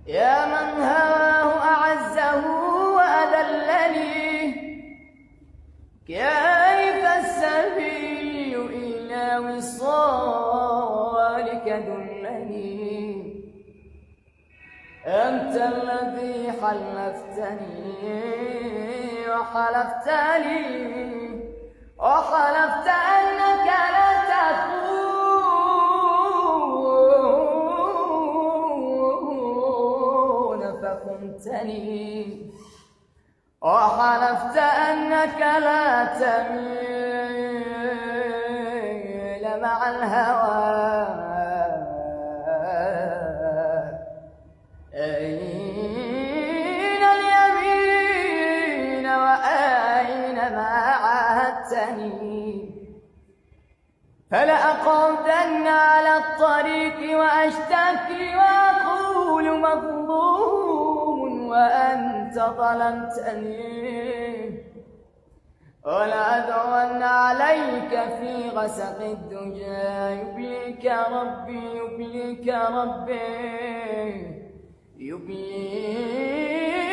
يا من هواه أعزه وأذلني، كيف السبيل إلى وصالك دلني. أنت الذي حلفتني وحلفت أنك لا تخون فخنتني، وحلفت أنك لا تميل مع الهوى. أين اليمين وأين ما عاهدتني؟ فلأقعدن على الطريق وأشتكي وأقول مظلوم وأنت ظلمتني، ولأدعون عليك في غسق الدجى. يبليك ربي يبليك ربي يبليك